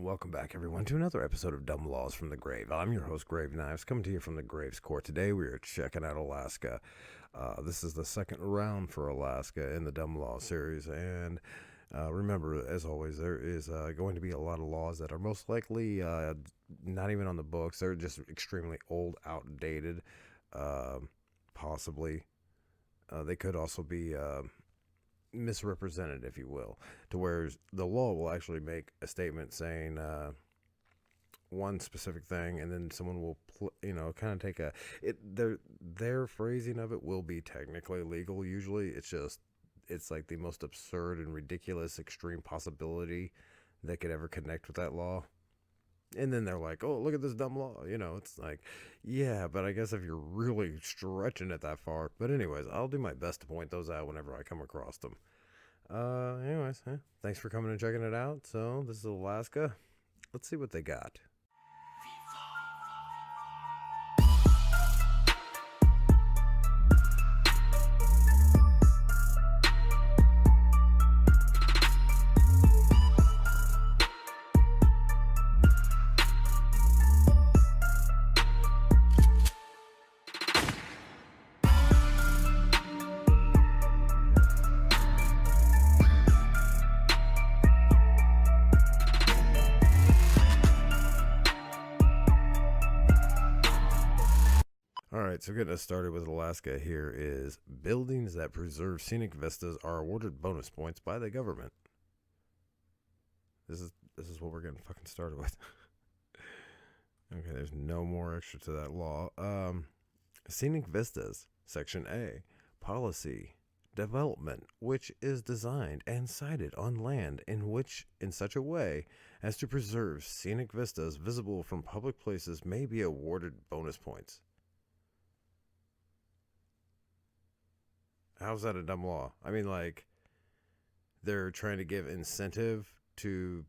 Welcome back, everyone, to another episode of Dumb Laws from the Grave. I'm your host, Grave Knives, coming to you from the Graves Court. Today, we are checking out Alaska. This is the second round for Alaska in the Dumb Law series, and remember, as always, there is going to be a lot of laws that are most likely not even on the books. They're just extremely old, outdated, possibly. They could also be misrepresented, if you will, to where the law will actually make a statement saying one specific thing, and then someone will kind of take their phrasing of it will be technically legal. Usually it's like the most absurd and ridiculous extreme possibility that could ever connect with that law, and then they're like, oh, look at this dumb law. It's like, yeah, but I guess if you're really stretching it that far. But anyways, I'll do my best to point those out whenever I come across them. Anyways, thanks for coming and checking it out. So this is Alaska. Let's see what they got. Alright, so getting us started with Alaska here is buildings that preserve scenic vistas are awarded bonus points by the government. This is what we're getting fucking started with. Okay, there's no more extra to that law. Scenic vistas, Section A, policy, development, which is designed and sited on land in such a way as to preserve scenic vistas visible from public places may be awarded bonus points. How's that a dumb law? I mean, like, they're trying to give incentive to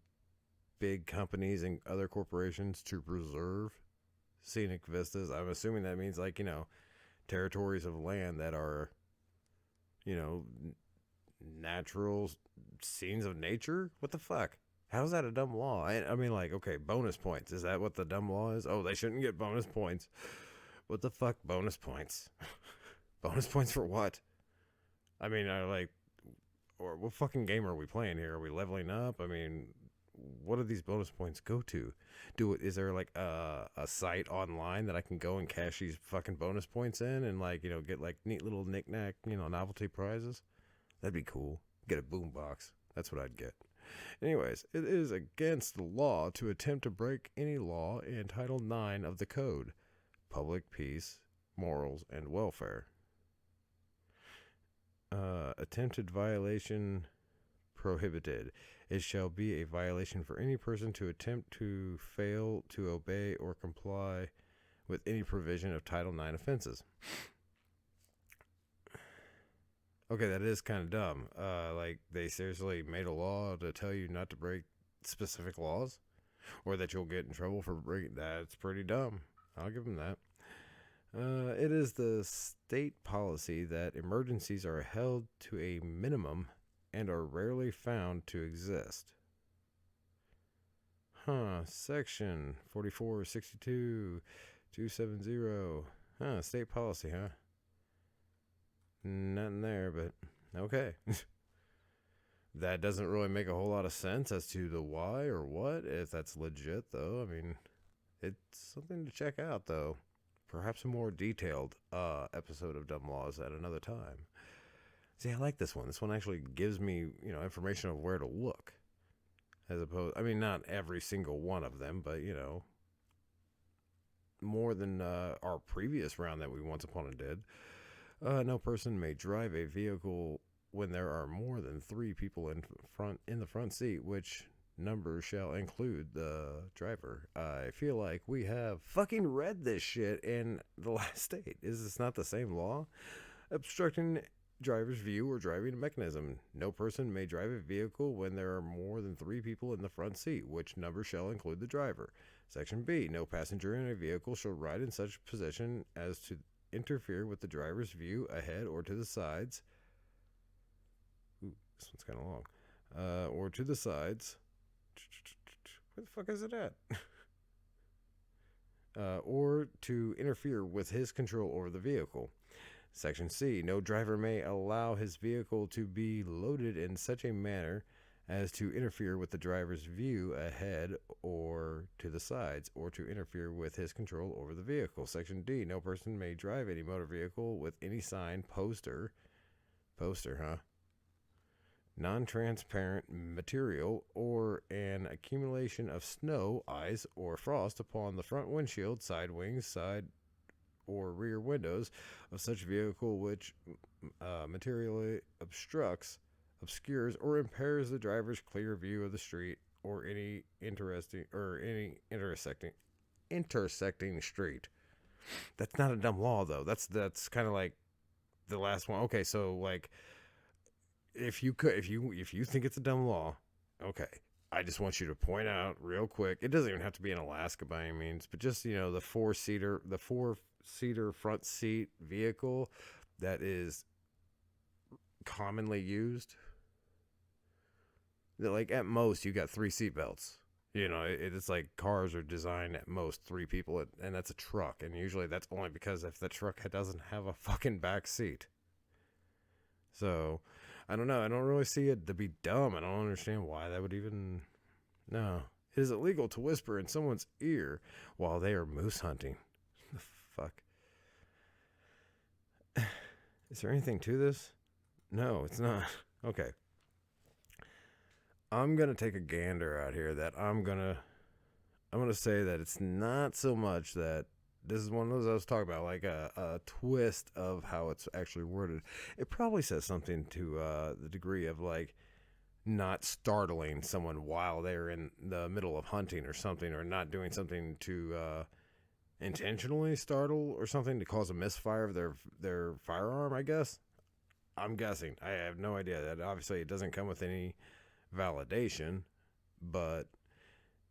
big companies and other corporations to preserve scenic vistas. I'm assuming that means, like, territories of land that are, natural scenes of nature. What the fuck? How's that a dumb law? I mean, like, okay, bonus points. Is that what the dumb law is? Oh, they shouldn't get bonus points. What the fuck, bonus points? Bonus points for what? I mean, or what fucking game are we playing here? Are we leveling up? I mean, what do these bonus points go to? Is there like a site online that I can go and cash these fucking bonus points in and get like neat little knick-knack, novelty prizes? That'd be cool. Get a boombox. That's what I'd get. Anyways, it is against the law to attempt to break any law in Title IX of the Code, Public Peace, Morals, and Welfare. Attempted violation prohibited. It shall be a violation for any person to attempt to fail to obey or comply with any provision of Title IX offenses. Okay, that is kind of dumb. Like, they seriously made a law to tell you not to break specific laws, or that you'll get in trouble for breaking. That's pretty dumb. I'll give them that. It is the state policy that emergencies are held to a minimum and are rarely found to exist. Section 4462.270. State policy, huh? Nothing there, but okay. That doesn't really make a whole lot of sense as to the why or what, if that's legit, though. I mean, it's something to check out, though. Perhaps a more detailed episode of Dumb Laws at another time. See, I like this one. This one actually gives me, information of where to look. As opposed, I mean, not every single one of them, but, more than our previous round that we once upon a did. No person may drive a vehicle when there are more than 3 people in the front seat, which number shall include the driver. I feel like we have fucking read this shit in the last state. Is this not the same law? Obstructing driver's view or driving mechanism. No person may drive a vehicle when there are more than 3 people in the front seat, which number shall include the driver. Section B. No passenger in a vehicle shall ride in such position as to interfere with the driver's view ahead or to the sides. Ooh, this one's kind of long. Or to the sides Where the fuck is it at? Or to interfere with his control over the vehicle. Section C. No driver may allow his vehicle to be loaded in such a manner as to interfere with the driver's view ahead or to the sides, or to interfere with his control over the vehicle. Section D. No person may drive any motor vehicle with any sign, poster, non-transparent material, or an accumulation of snow, ice, or frost upon the front windshield, side wings, side or rear windows of such vehicle which materially obscures, or impairs the driver's clear view of the street or any intersecting street. That's not a dumb law though. That's kind of like the last one. Okay, so like if you think it's a dumb law, okay, I just want you to point out real quick. It doesn't even have to be in Alaska by any means, but just the four-seater front seat vehicle that is commonly used. That, like, at most you got 3 seat belts. It's like cars are designed at most 3 people, and that's a truck, and usually that's only because if the truck doesn't have a fucking back seat. So I don't know. I don't really see it to be dumb. I don't understand why that would even... No. It is illegal to whisper in someone's ear while they are moose hunting. The fuck? Is there anything to this? No, it's not. Okay. I'm going to take a gander out here that I'm going to say that it's not so much that this is one of those I was talking about, like a twist of how it's actually worded. It probably says something to the degree of like not startling someone while they're in the middle of hunting or something, or not doing something to intentionally startle or something to cause a misfire of their firearm, I guess. I'm guessing. I have no idea. That obviously it doesn't come with any validation, but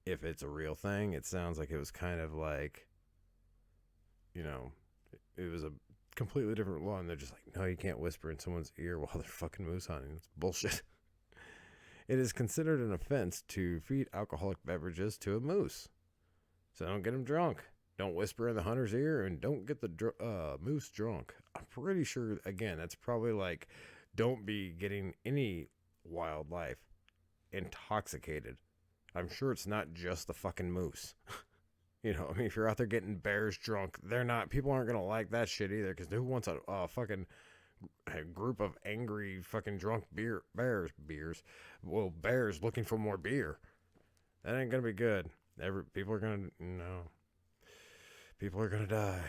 if it's a real thing, it sounds like it was kind of like, it was a completely different law, and they're just like, no, you can't whisper in someone's ear while they're fucking moose hunting. It's bullshit. It is considered an offense to feed alcoholic beverages to a moose. So don't get him drunk. Don't whisper in the hunter's ear, and don't get the moose drunk. I'm pretty sure, again, that's probably like, don't be getting any wildlife intoxicated. I'm sure it's not just the fucking moose. If you're out there getting bears drunk, people aren't going to like that shit either, because who wants a fucking group of angry fucking drunk bears looking for more beer? That ain't going to be good. People are going to die.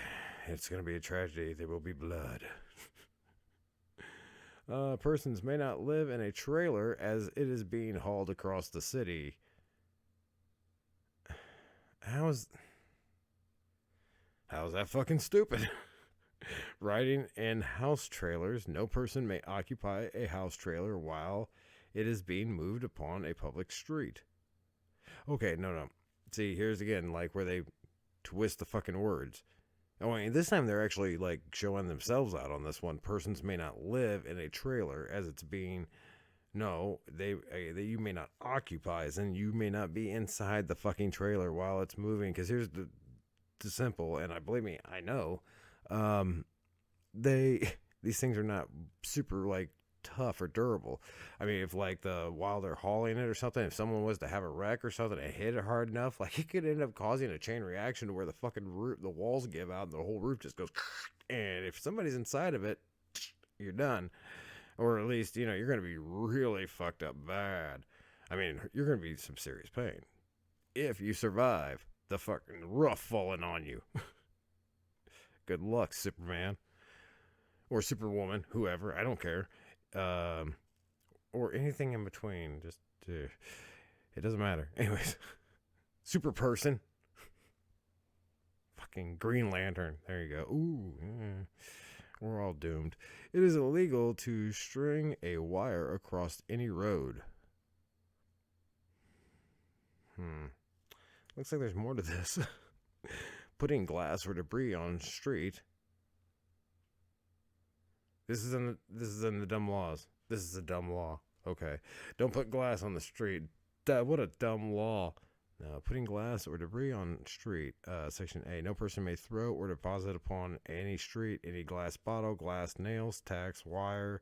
It's going to be a tragedy. There will be blood. Persons may not live in a trailer as it is being hauled across the city. How's that fucking stupid? Riding in house trailers. No person may occupy a house trailer while it is being moved upon a public street. Okay, no. See, here's again, like, where they twist the fucking words. Oh, I mean, this time they're actually, like, showing themselves out on this one. Persons may not live in a trailer as it's being... No, you may not occupy, as in you may not be inside the fucking trailer while it's moving. Because here's the simple, and believe me, I know, these things are not super, like, tough or durable. I mean, if like while they're hauling it or something, if someone was to have a wreck or something and hit it hard enough, like, it could end up causing a chain reaction to where the fucking roof, the walls give out and the whole roof just goes, and if somebody's inside of it, you're done. Or at least, you're going to be really fucked up bad. I mean, you're going to be in some serious pain if you survive the fucking roof falling on you. Good luck, Superman. Or Superwoman, whoever, I don't care. Or anything in between. Just it doesn't matter. Anyways, super person. Fucking Green Lantern. There you go. Ooh, we're all doomed. It is illegal to string a wire across any road. Looks like there's more to this. Putting glass or debris on street. This is in the dumb laws. This is a dumb law. Okay. Don't put glass on the street. What a dumb law. Now, putting glass or debris on street. Section A. No person may throw or deposit upon any street any glass bottle, glass nails, tacks, wire,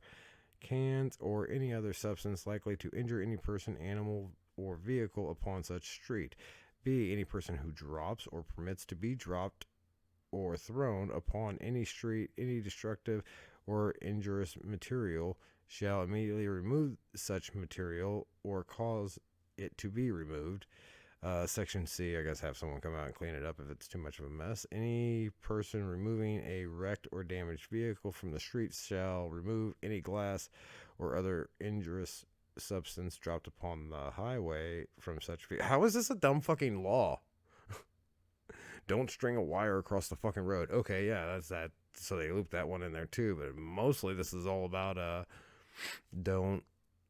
cans, or any other substance likely to injure any person, animal, or vehicle upon such street. B. Any person who drops or permits to be dropped or thrown upon any street any destructive or injurious material shall immediately remove such material or cause it to be removed. Section C, I guess have someone come out and clean it up if it's too much of a mess. Any person removing a wrecked or damaged vehicle from the streets shall remove any glass or other injurious substance dropped upon the highway from such vehicle. How is this a dumb fucking law? Don't string a wire across the fucking road. Okay, yeah, that's that. So they looped that one in there too. But mostly this is all about don't.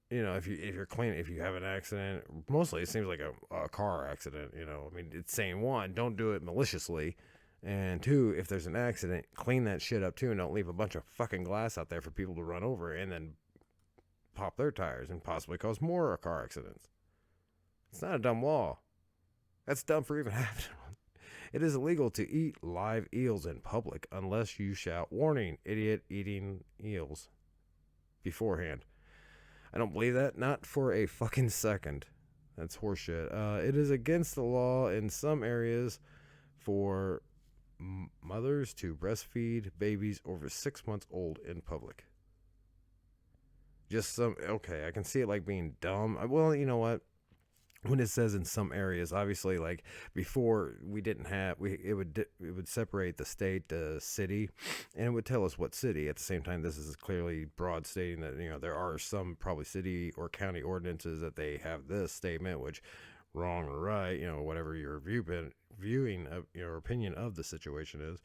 If you're clean, if you have an accident, mostly it seems like a car accident. I mean, it's saying one, don't do it maliciously, and two, if there's an accident, clean that shit up too, and don't leave a bunch of fucking glass out there for people to run over and then pop their tires and possibly cause more car accidents. It's not a dumb law. That's dumb for even having one. It is illegal to eat live eels in public unless you shout, "Warning, idiot eating eels," beforehand. I don't believe that, not for a fucking second. That's horseshit. It is against the law in some areas for mothers to breastfeed babies over 6 months old in public. Okay, I can see it like being dumb. Well, you know what? When it says in some areas, obviously, like before, we didn't have it would separate the state, the city, and it would tell us what city. At the same time, this is clearly broad stating that there are some probably city or county ordinances that they have this statement, which wrong or right, whatever your viewing of your opinion of the situation is,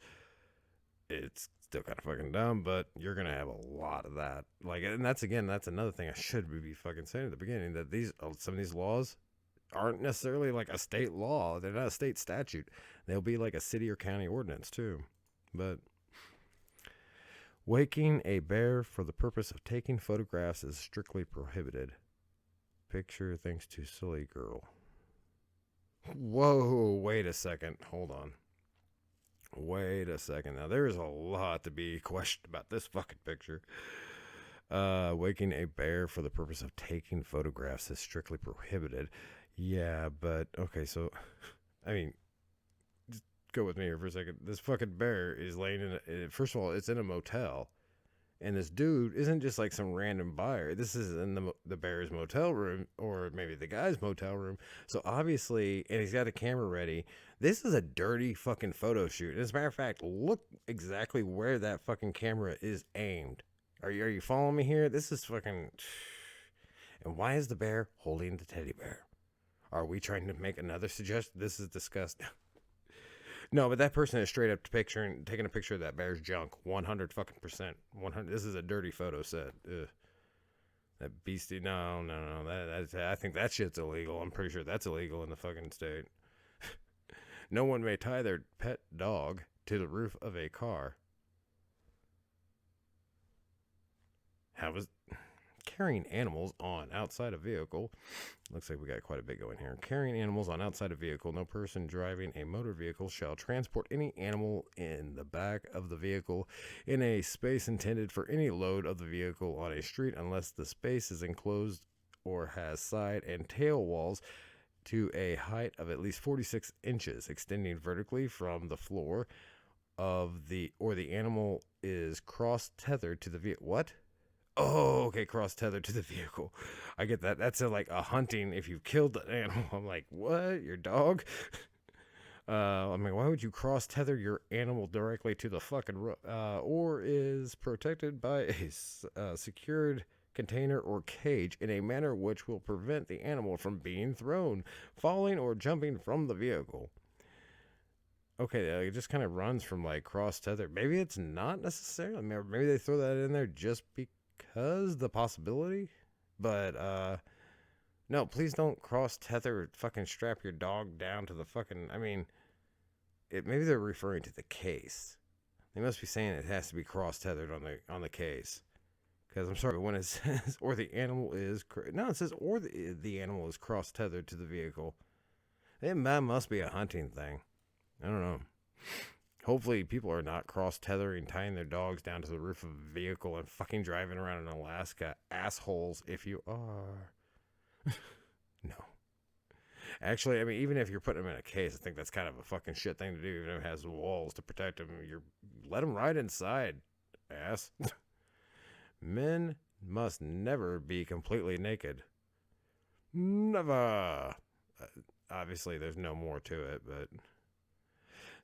it's still kind of fucking dumb. But you're gonna have a lot of that, and that's another thing I should be fucking saying at the beginning, that some of these laws aren't necessarily like a state law. They're not a state statute. They'll be like a city or county ordinance too. But waking a bear for the purpose of taking photographs is strictly prohibited. Picture thanks to silly girl. Whoa, wait a second. Hold on. Wait a second. Now there is a lot to be questioned about this fucking picture. Waking a bear for the purpose of taking photographs is strictly prohibited. Yeah, but okay, so I mean, just go with me here for a second. This fucking bear is laying first of all, it's in a motel, and this dude isn't just like some random buyer. This is in the bear's motel room, or maybe the guy's motel room. So obviously, and he's got a camera ready. This is a dirty fucking photo shoot. As a matter of fact, look exactly where that fucking camera is aimed. Are you following me here? This is fucking. And why is the bear holding the teddy bear? Are we trying to make another suggestion? This is disgusting. No, but that person is straight up taking a picture of that bear's junk. 100 fucking %. 100. This is a dirty photo set. Ugh. That beastie. No. I think that shit's illegal. I'm pretty sure that's illegal in the fucking state. No one may tie their pet dog to the roof of a car. How was carrying animals on outside a vehicle? Looks like we got quite a bit going here. Carrying animals on outside a vehicle. No person driving a motor vehicle shall transport any animal in the back of the vehicle in a space intended for any load of the vehicle on a street unless the space is enclosed or has side and tail walls to a height of at least 46 inches extending vertically from the floor of the animal is cross-tethered to the vehicle. What? Oh, okay, cross-tethered to the vehicle. I get that. That's like a hunting if you've killed the animal. I'm like, what? Your dog? I mean, why would you cross-tether your animal directly to the fucking or is protected by a secured container or cage in a manner which will prevent the animal from being thrown, falling, or jumping from the vehicle. Okay, it just kind of runs from like cross-tethered. Maybe it's not necessarily. Maybe they throw that in there just because the possibility. But no, please don't cross-tether. Fucking strap your dog down to the fucking. I mean, maybe they're referring to the case. They must be saying it has to be cross-tethered on the case. Because I'm sorry, when it says or the animal is no, it says or the animal is cross-tethered to the vehicle. It must be a hunting thing. I don't know. Hopefully people are not cross-tethering, tying their dogs down to the roof of a vehicle and fucking driving around in Alaska. Assholes if you are. No. Actually, I mean, even if you're putting them in a case, I think that's kind of a fucking shit thing to do. Even if it has walls to protect them, let them ride inside, ass. Men must never be completely naked. Never. Obviously, there's no more to it, but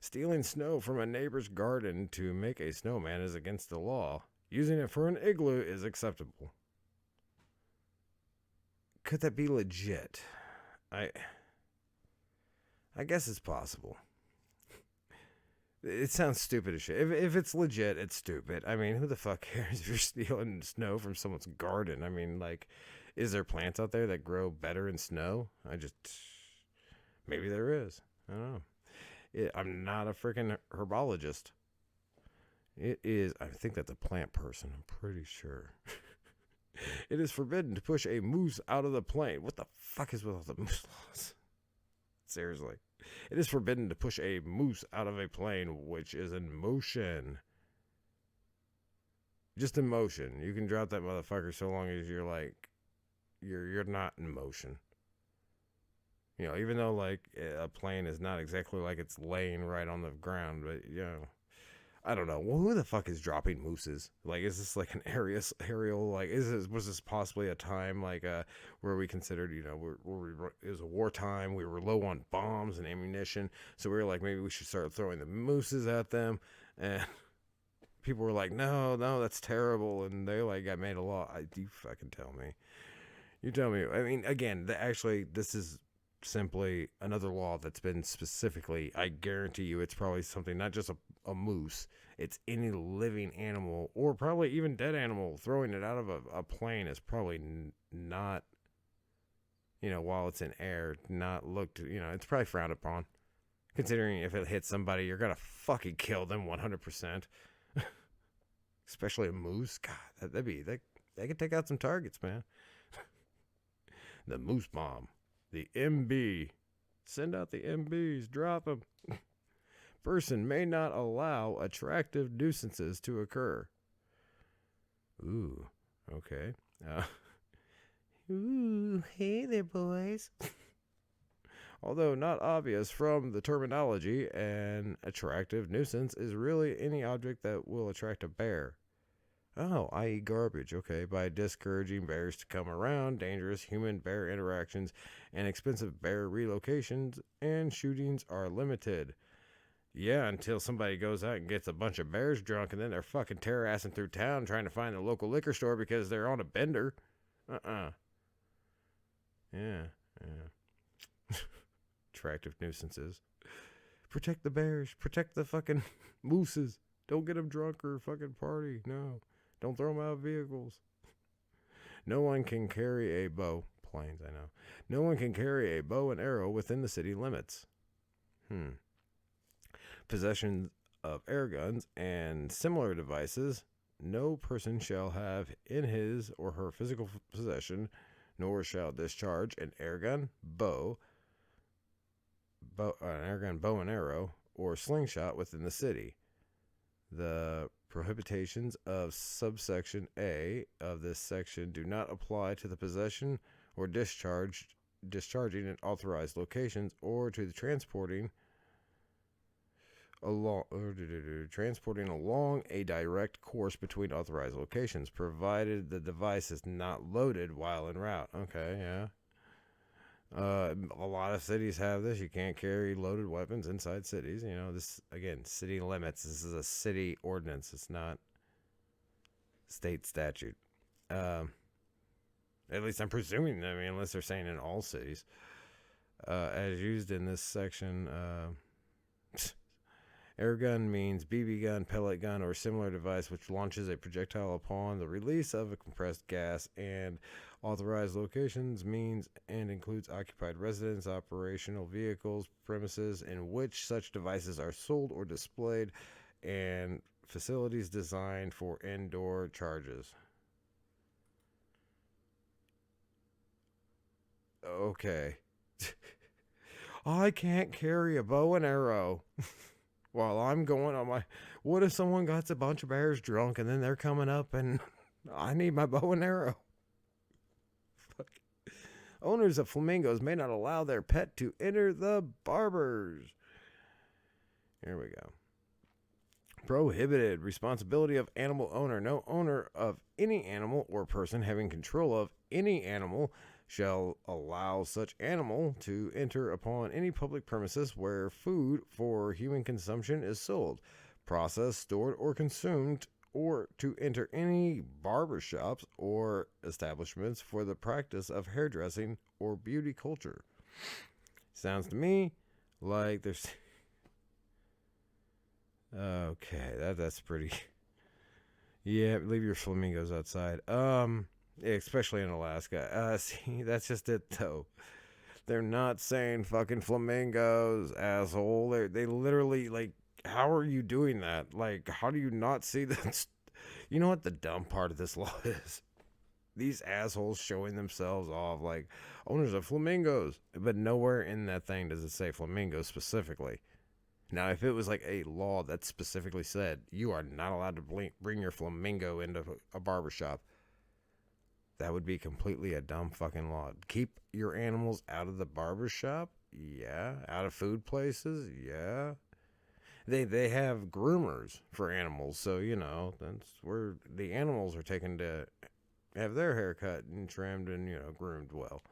stealing snow from a neighbor's garden to make a snowman is against the law. Using it for an igloo is acceptable. Could that be legit? I guess it's possible. It sounds stupid as shit. If it's legit, it's stupid. I mean, who the fuck cares if you're stealing snow from someone's garden? I mean, like, is there plants out there that grow better in snow? Maybe there is. I don't know. I'm not a freaking herbologist. It is, I think that's a plant person. I'm pretty sure. It is forbidden to push a moose out of the plane. What the fuck is with all the moose laws? Seriously. It is forbidden to push a moose out of a plane which is in motion. Just in motion. You can drop that motherfucker so long as you're like, you're not in motion. You know, even though like a plane is not exactly like it's laying right on the ground, but you know, I don't know. Well, who the fuck is dropping mooses? Like, is this like an aerial? Like, was this possibly a time like where we considered, you know, it was a wartime, we were low on bombs and ammunition, so we were like, maybe we should start throwing the mooses at them, and people were like, no, that's terrible, and they like got made a law. You fucking tell me. You tell me. I mean, again, actually, this is simply another law that's been specifically, I guarantee you it's probably something, not just a moose, it's any living animal or probably even dead animal. Throwing it out of a plane is probably not, you know, while it's in air, not looked, you know, it's probably frowned upon, considering if it hits somebody, you're gonna fucking kill them 100%. Especially a moose. God, they could take out some targets, man. The moose bomb. The MB. Send out the MBs. Drop them. Person may not allow attractive nuisances to occur. Ooh. Okay. Ooh. Hey there, boys. Although not obvious from the terminology, an attractive nuisance is really any object that will attract a bear. Oh, i.e. garbage, okay, by discouraging bears to come around, dangerous human-bear interactions, and expensive bear relocations, and shootings are limited. Yeah, until somebody goes out and gets a bunch of bears drunk, and then they're fucking terracing through town trying to find a local liquor store because they're on a bender. Yeah. Attractive nuisances. Protect the bears. Protect the fucking mooses. Don't get them drunk or fucking party. No. Don't throw them out of vehicles. No one can carry a bow. Planes, I know. No one can carry a bow and arrow within the city limits. Possession of air guns and similar devices. No person shall have in his or her physical possession, nor shall discharge an air gun, bow and arrow, or slingshot within the city. The prohibitions of subsection A of this section do not apply to the possession or discharging in authorized locations or to the transporting along a direct course between authorized locations, provided the device is not loaded while en route. Okay, yeah. A lot of cities have this. You can't carry loaded weapons inside cities. You know, this, again, city limits. This is a city ordinance. It's not state statute. At least I'm presuming, I mean, unless they're saying in all cities. As used in this section, air gun means BB gun, pellet gun, or similar device which launches a projectile upon the release of a compressed gas, and authorized locations means and includes occupied residence, operational vehicles, premises in which such devices are sold or displayed, and facilities designed for indoor charges. Okay. I can't carry a bow and arrow while I'm going on my. What if someone got a bunch of bears drunk and then they're coming up and I need my bow and arrow? Fuck. Owners of flamingos may not allow their pet to enter the barbers. Here we go. Prohibited. Responsibility of animal owner. No owner of any animal or person having control of any animal shall allow such animal to enter upon any public premises where food for human consumption is sold, processed, stored, or consumed, or to enter any barber shops or establishments for the practice of hairdressing or beauty culture. Sounds to me like there's... Okay, that's pretty... Yeah, leave your flamingos outside. Especially in Alaska. See, that's just it, though. They're not saying fucking flamingos, asshole. They literally, like, how are you doing that? Like, how do you not see that? You know what the dumb part of this law is? These assholes showing themselves off like owners of flamingos. But nowhere in that thing does it say flamingos specifically. Now, if it was like a law that specifically said you are not allowed to bring your flamingo into a barbershop, that would be completely a dumb fucking law. Keep your animals out of the barbershop? Yeah. Out of food places? Yeah. They have groomers for animals, so, you know, that's where the animals are taken to have their hair cut and trimmed and, you know, groomed well.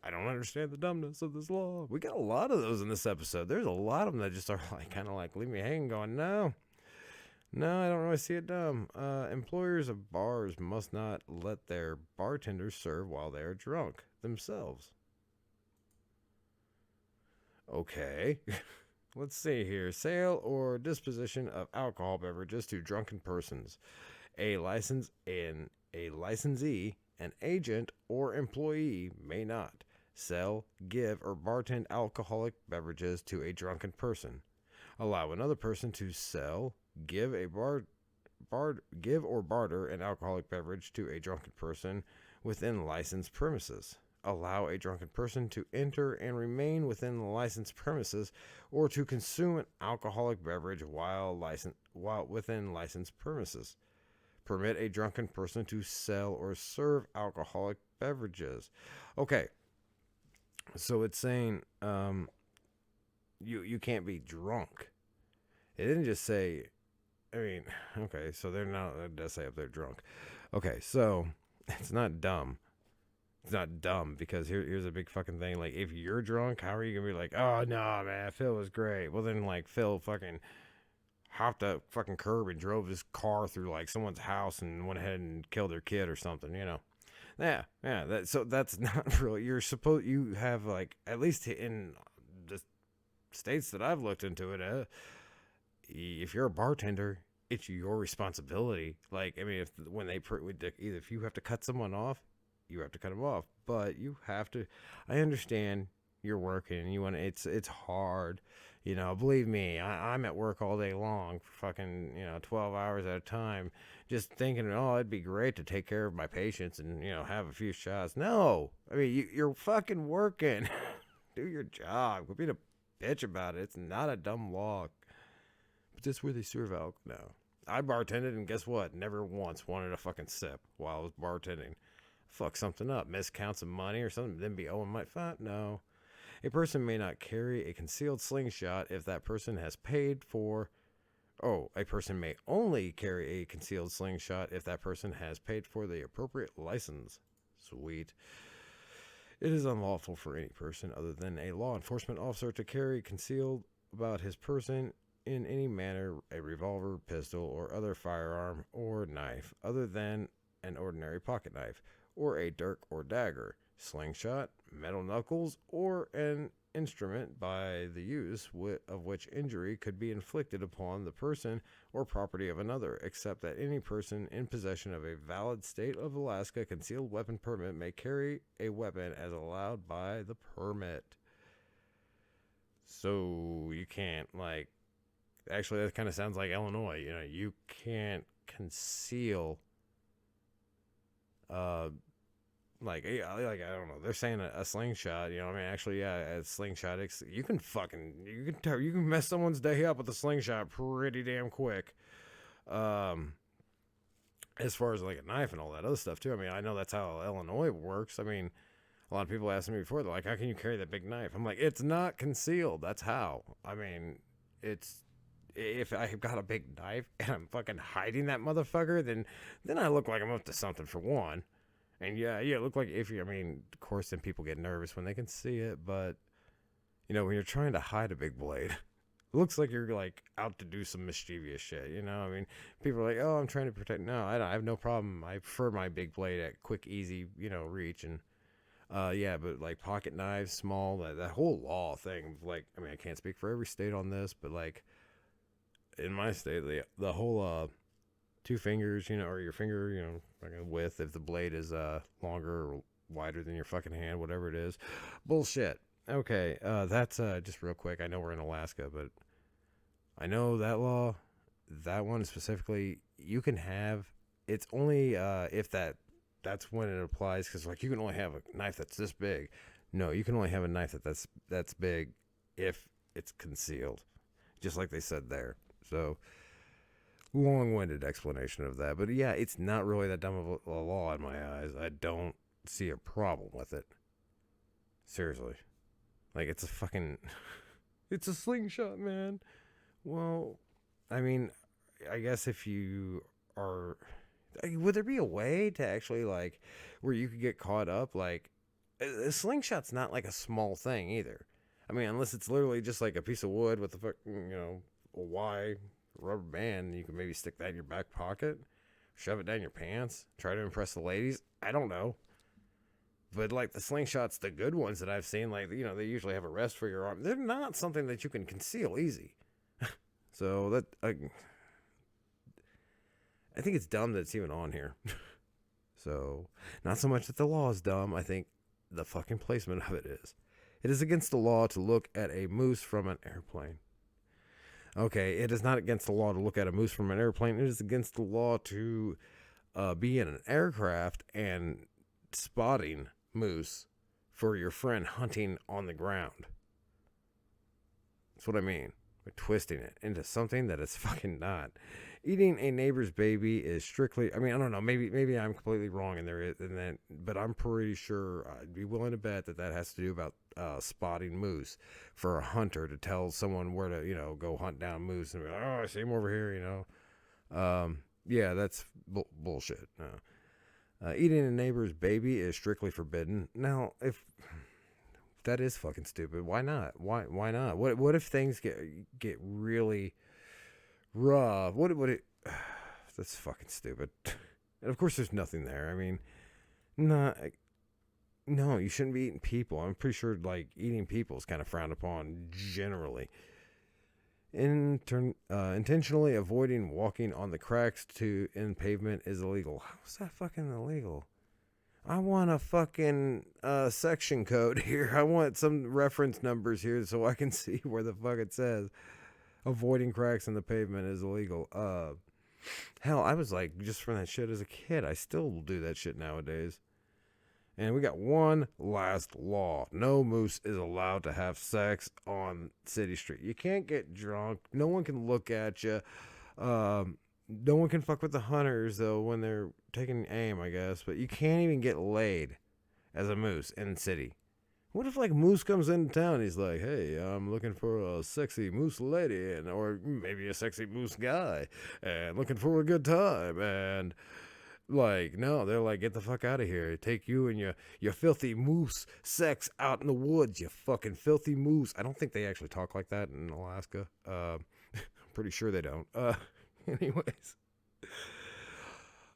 I don't understand the dumbness of this law. We got a lot of those in this episode. There's a lot of them that just are like kind of like leave me hanging going, no, I don't really see it dumb. Employers of bars must not let their bartenders serve while they are drunk themselves. Okay. Let's see here. Sale or disposition of alcohol beverages to drunken persons. A licensee, an agent, or employee may not sell, give, or bartend alcoholic beverages to a drunken person. Allow another person to sell, give or barter an alcoholic beverage to a drunken person within licensed premises. Allow a drunken person to enter and remain within the licensed premises or to consume an alcoholic beverage while within licensed premises. Permit a drunken person to sell or serve alcoholic beverages. Okay, so it's saying you can't be drunk. It didn't just say, I mean, okay, so they're not, it does say up there drunk. Okay, so it's not dumb. It's not dumb because here's a big fucking thing. Like, if you're drunk, how are you gonna be like, oh no, man, Phil was great? Well, then, like, Phil fucking hopped a fucking curb and drove his car through like someone's house and went ahead and killed their kid or something, you know? Yeah. So that's not really. You have like, at least in the states that I've looked into it, if you're a bartender, it's your responsibility. Like, I mean, either if you have to cut someone off, you have to cut them off, but you have to. I understand you're working. You want it's hard, you know. Believe me, I'm at work all day long, for fucking 12 hours at a time, just thinking, oh, it'd be great to take care of my patients and have a few shots. No, I mean you're fucking working. Do your job. Quit being a bitch about it. It's not a dumb law. But that's where they serve alcohol now. I bartended and guess what? Never once wanted a fucking sip while I was bartending. Fuck something up, miscount some money or something, then be owing my fat? No. A person may not carry a concealed slingshot if that person has paid for. Oh, a person may only carry a concealed slingshot if that person has paid for the appropriate license. Sweet. It is unlawful for any person other than a law enforcement officer to carry concealed about his person in any manner a revolver, pistol, or other firearm or knife other than an ordinary pocket knife, or a dirk or dagger, slingshot, metal knuckles, or an instrument by the use of which injury could be inflicted upon the person or property of another, except that any person in possession of a valid state of Alaska concealed weapon permit may carry a weapon as allowed by the permit. So you can't, like, actually that kind of sounds like Illinois, you can't conceal Like, like I don't know. They're saying a slingshot. You know, I mean, actually, yeah, a slingshot. You can mess someone's day up with a slingshot pretty damn quick. As far as like a knife and all that other stuff too. I mean, I know that's how Illinois works. I mean, a lot of people asked me before, they're like, "How can you carry that big knife?" I'm like, "It's not concealed. That's how." I mean, it's if I've got a big knife and I'm fucking hiding that motherfucker, then I look like I'm up to something for one. And yeah, look like if you, I mean, of course, then people get nervous when they can see it, but you know, when you're trying to hide a big blade, it looks like you're like out to do some mischievous shit. You know, I mean, people are like, "Oh, I'm trying to protect." No, I have no problem. I prefer my big blade at quick, easy, reach. And yeah, but like pocket knives, small, that whole law thing. Like, I mean, I can't speak for every state on this, but like in my state, the whole two fingers, or your finger, like a width, if the blade is longer or wider than your fucking hand, whatever it is. Bullshit. Okay, that's just real quick. I know we're in Alaska, but I know that law, that one specifically, you can have, it's only if that's when it applies, because like you can only have a knife that's this big. No, you can only have a knife that's big if it's concealed, just like they said there. So long-winded explanation of that, but yeah, it's not really that dumb of a law in my eyes. I don't see a problem with it. Seriously, like it's it's a slingshot, man. Well, I mean, I guess if you are, would there be a way to actually like where you could get caught up? Like a slingshot's not like a small thing either. I mean, unless it's literally just like a piece of wood with a Y rubber band, you can maybe stick that in your back pocket, shove it down your pants, try to impress the ladies. I don't know. But like the slingshots, the good ones that I've seen, like, they usually have a rest for your arm. They're not something that you can conceal easy. So that, I think it's dumb that it's even on here. So not so much that the law is dumb. I think the fucking placement of it is. It is against the law to look at a moose from an airplane. Okay, it is not against the law to look at a moose from an airplane. It is against the law to be in an aircraft and spotting moose for your friend hunting on the ground. That's what I mean. We're twisting it into something that it's fucking not. Eating a neighbor's baby is strictly, I mean, I don't know, maybe I'm completely wrong in that, but I'm pretty sure, I'd be willing to bet that has to do about spotting moose for a hunter to tell someone where to, go hunt down moose and be like, "Oh, I see him over here," Yeah, that's bullshit. No. Eating a neighbor's baby is strictly forbidden. Now, if that is fucking stupid, why not? Why not? What if things get really rough? What it? That's fucking stupid. And of course, there's nothing there. I mean, no, you shouldn't be eating people. I'm pretty sure like eating people is kind of frowned upon generally. Intentionally avoiding walking on the cracks in pavement is illegal. How's that fucking illegal? I want a fucking section code here. I want some reference numbers here so I can see where the fuck it says avoiding cracks in the pavement is illegal. Hell, I was like, just from that shit as a kid. I still do that shit nowadays. And we got one last law. No moose is allowed to have sex on city street. You can't get drunk. No one can look at you. No one can fuck with the hunters, though, when they're taking aim, I guess. But you can't even get laid as a moose in the city. What if, like, Moose comes into town and he's like, "Hey, I'm looking for a sexy moose lady," or maybe a sexy moose guy, and looking for a good time, and... Like, no, they're like, "Get the fuck out of here. Take you and your filthy moose sex out in the woods, you fucking filthy moose." I don't think they actually talk like that in Alaska. I'm pretty sure they don't. Anyways.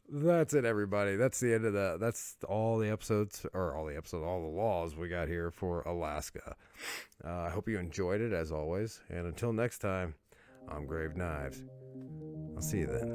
That's it, everybody. That's the end of that's all the episodes, all the laws we got here for Alaska. I hope you enjoyed it, as always. And until next time, I'm Grave Knives. I'll see you then.